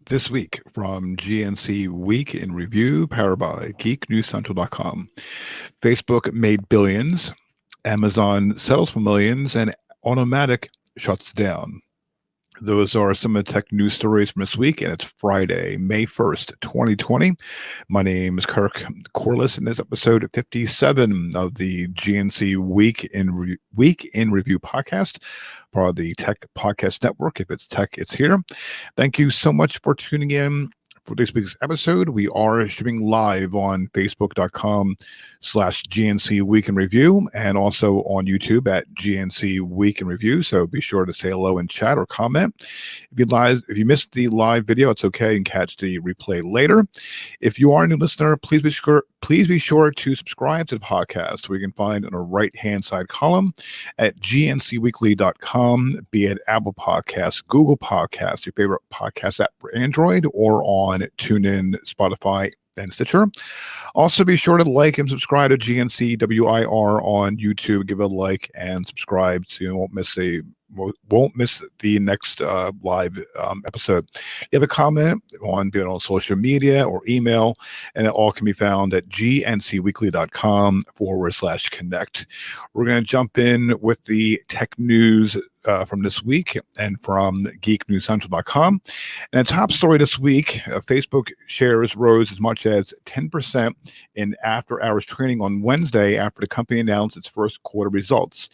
This week from GNC Week in Review, powered by GeekNewsCentral.com. Facebook made billions, Amazon settles for millions, and Automatic shuts down. Those are some of the tech news stories from this week, and it's Friday, May 1st, 2020. My name is Kirk Corliss, and this is episode 57 of the GNC Week in Review podcast, part of the Tech Podcast Network. If it's tech, it's here. Thank you so much for tuning in for this week's episode. We are streaming live on Facebook.com/GNC Week in Review and also on YouTube at GNC Week in Review. So be sure to say hello in chat or comment. If you missed the live video, it's okay. You can catch the replay later. If you are a new listener, please be sure to subscribe to the podcast. We can find on the right-hand side column at gncweekly.com, be it Apple Podcasts, Google Podcasts, your favorite podcast app for Android, or on TuneIn, Spotify, and Stitcher. Also, be sure to like and subscribe to GNC WIR on YouTube. Give it a like and subscribe so you won't miss the next live episode. If you have a comment on social media or email, and it all can be found at gncweekly.com/connect. We're going to jump in with the tech news from this week and from geeknewscentral.com. And the top story this week, Facebook shares rose as much as 10% in after-hours trading on Wednesday after the company announced its first quarter results.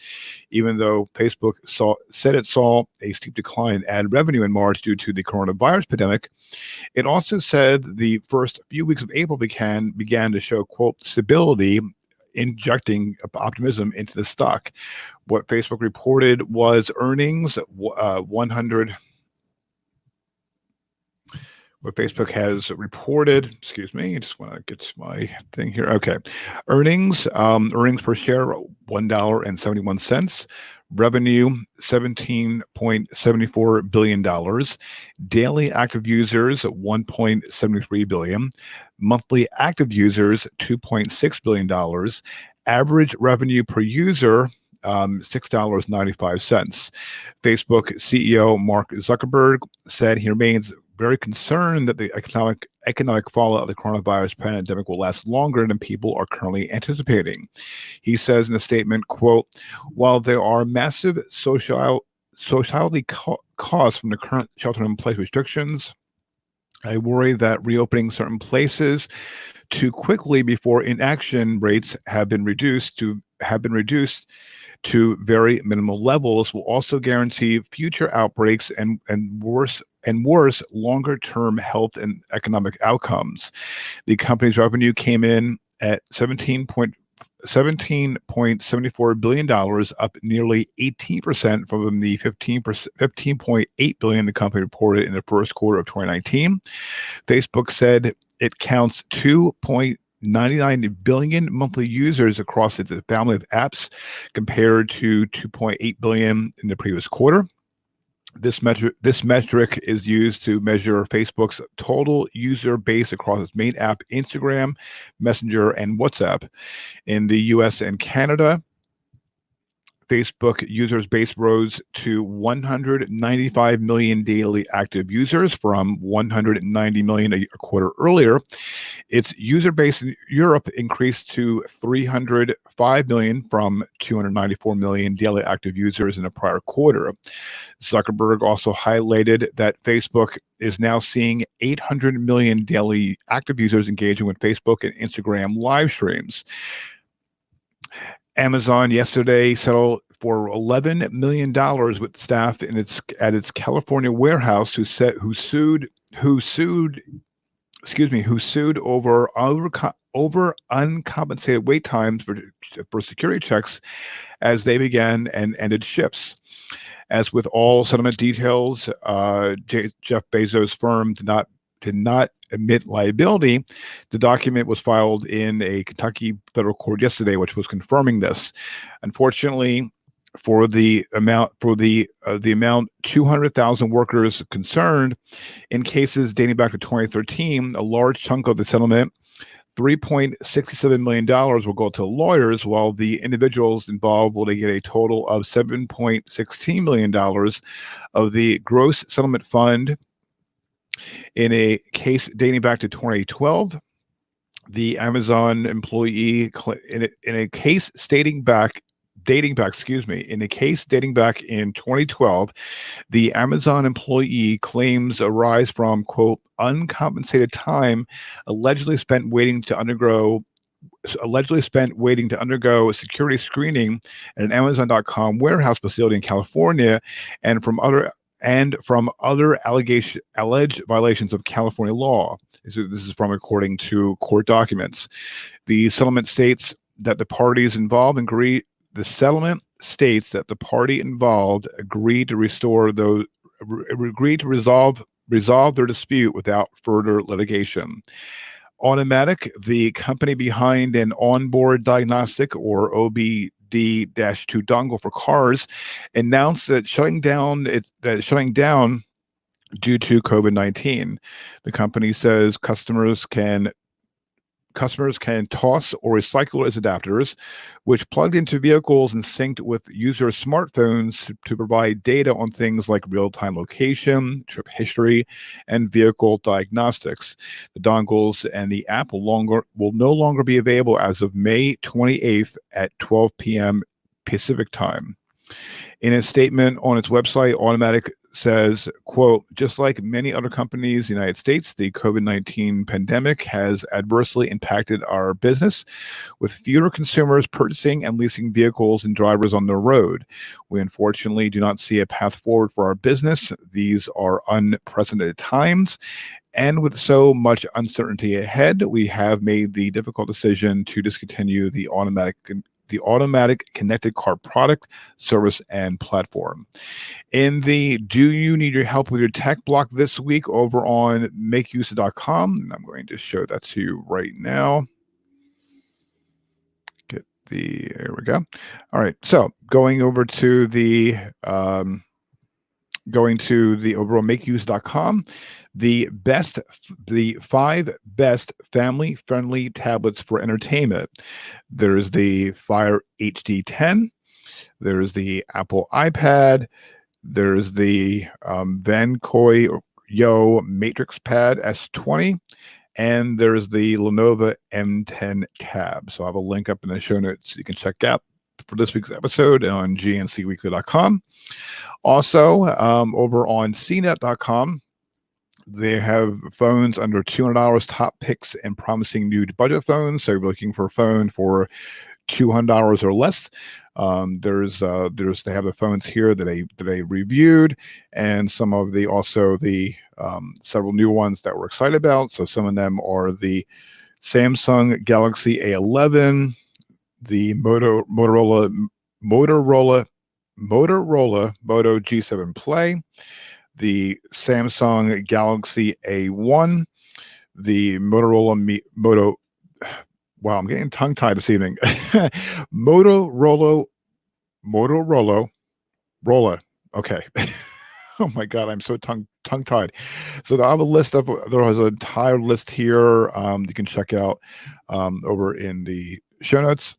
Even though Facebook said it saw a steep decline in ad revenue in March due to the coronavirus pandemic, it also said the first few weeks of April began to show, quote, stability, injecting optimism into the stock. What Facebook reported was earnings what Facebook has reported, excuse me, I just want to get my thing here. Okay. Earnings per share, $1.71. Revenue, $17.74 billion. Daily active users, 1.73 billion. Monthly active users, $2.6 billion. Average revenue per user, $6.95. Facebook CEO Mark Zuckerberg said he remains very concerned that the economic fallout of the coronavirus pandemic will last longer than people are currently anticipating. He says in a statement, quote, while there are massive sociality costs from the current shelter-in-place restrictions, I worry that reopening certain places too quickly before inaction rates have been reduced to very minimal levels will also guarantee future outbreaks and worse longer-term health and economic outcomes. The company's revenue came in at $17.74 billion, up nearly 18% from the $15.8 billion the company reported in the first quarter of 2019. Facebook said it counts 2.99 billion monthly users across its family of apps, compared to 2.8 billion in the previous quarter. This metric is used to measure Facebook's total user base across its main app, Instagram, Messenger, and WhatsApp. In the US and Canada, Facebook users base rose to 195 million daily active users from 190 million a quarter earlier. Its user base in Europe increased to 305 million from 294 million daily active users in the prior quarter. Zuckerberg also highlighted that Facebook is now seeing 800 million daily active users engaging with Facebook and Instagram live streams. Amazon yesterday settled for $11 million with staff at its California warehouse who sued over uncompensated wait times for security checks as they began and ended shifts. As with all settlement details, Jeff Bezos' firm did not admit liability. The document was filed in a Kentucky federal court yesterday, which was confirming this. Unfortunately, for the amount 200,000 workers concerned, in cases dating back to 2013, a large chunk of the settlement, $3.67 million, will go to lawyers, while the individuals involved will get a total of $7.16 million of the gross settlement fund In a case dating back to 2012, the Amazon employee in a case dating back in 2012, the Amazon employee claims arise from, quote, uncompensated time allegedly spent waiting to undergo security screening at an Amazon.com warehouse facility in California, and from other alleged violations of California law. So this is from according to court documents. The settlement states that the parties involved agree. The settlement states that the party involved agreed to resolve their dispute without further litigation. Automatic, the company behind an onboard diagnostic or OBD-2 dongle for cars, announced that shutting down due to COVID-19. The company says customers can toss or recycle its adapters, which plugged into vehicles and synced with user smartphones to provide data on things like real-time location, trip history, and vehicle diagnostics. The dongles and the app will no longer be available as of May 28th at 12 p.m. Pacific time. In a statement on its website, Automatic says, quote, just like many other companies in the United States, the COVID-19 pandemic has adversely impacted our business, with fewer consumers purchasing and leasing vehicles and drivers on the road. We unfortunately do not see a path forward for our business. These are unprecedented times, and with so much uncertainty ahead, we have made the difficult decision to discontinue the automatic connected car product, service, and platform. In the Do You Need Your Help with Your Tech block this week over on makeuse.com, I'm going to show that to you right now. There we go. All right, so going to the overall makeuse.com, the 5 best family-friendly tablets for entertainment. There's the Fire HD 10. There's the Apple iPad. There's the Vancoy Yo Matrix Pad S20. And there's the Lenovo M10 Tab. So I have a link up in the show notes you can check out for this week's episode on GNCweekly.com. Also, over on CNET.com, they have phones under $200, top picks and promising new budget phones. So if you're looking for a phone for $200 or less, they have the phones here that they reviewed, and some of the several new ones that we're excited about. So some of them are the Samsung Galaxy A11, the Motorola Moto G7 Play, the Samsung Galaxy A1, the Motorola wow, I'm getting tongue-tied this evening. Motorola. Okay. Oh my God, I'm so tongue-tied. So I have there was an entire list here you can check out over in the show notes.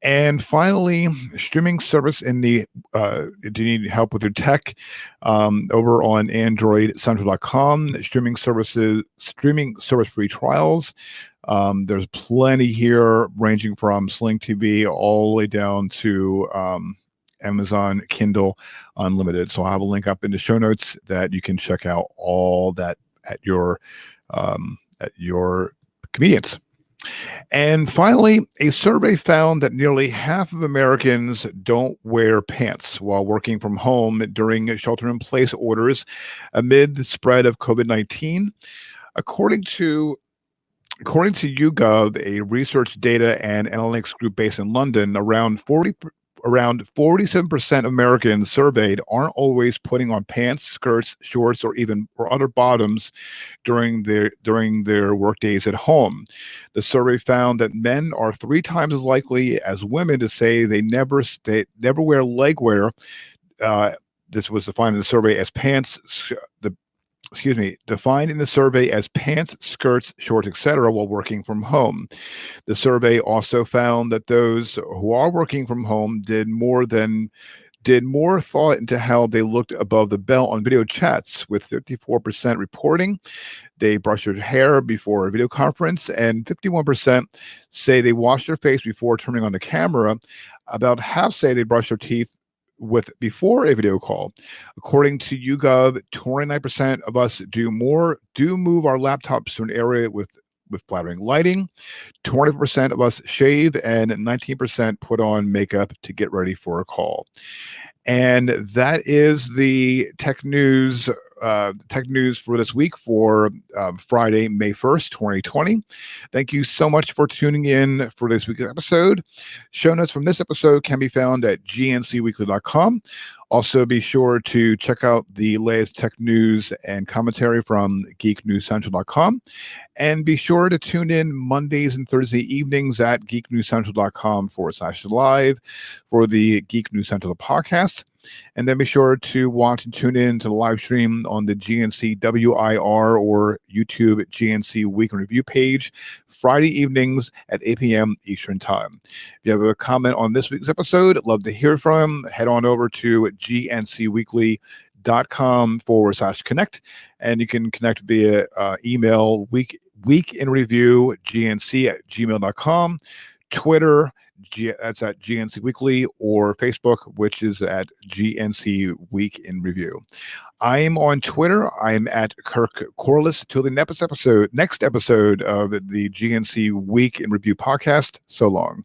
And finally, streaming service do you need help with your tech? Over on AndroidCentral.com, streaming service free trials. There's plenty here, ranging from Sling TV all the way down to Amazon Kindle Unlimited. So I'll have a link up in the show notes that you can check out all that at your convenience. And finally, a survey found that nearly half of Americans don't wear pants while working from home during shelter-in-place orders amid the spread of COVID-19. According to YouGov, a research data and analytics group based in London, around 47% of Americans surveyed aren't always putting on pants, skirts, shorts, or other bottoms during their work days at home. The survey found that men are 3 times as likely as women to say they never wear leg wear. This was defined in the survey as defined in the survey as pants, skirts, shorts, etc., while working from home. The survey also found that those who are working from home did more than did more thought into how they looked above the belt on video chats, with 54% reporting they brush their hair before a video conference, and 51% say they wash their face before turning on the camera. About half say they brush their teeth with before a video call. According to YouGov, 29% of us do move our laptops to an area with flattering lighting. 20% of us shave, and 19% put on makeup to get ready for a call. And that is the tech news. Tech news for this week for Friday, May 1st, 2020. Thank you so much for tuning in for this week's episode. Show notes from this episode can be found at gncweekly.com. Also, be sure to check out the latest tech news and commentary from geeknewscentral.com. And be sure to tune in Mondays and Thursday evenings at geeknewscentral.com/live for the Geek News Central podcast. And then be sure to watch and tune in to the live stream on the GNC WIR or YouTube GNC Week in Review page Friday evenings at 8 p.m. Eastern Time. If you have a comment on this week's episode, I'd love to hear from. Head on over to gncweekly.com/connect, and you can connect via email weekinreview@gnc@gmail.com, Twitter, that's at GNC Weekly, or Facebook, which is at GNC Week in Review. I'm on Twitter. I'm at Kirk Corliss. Till the next episode of the GNC Week in Review podcast. So long.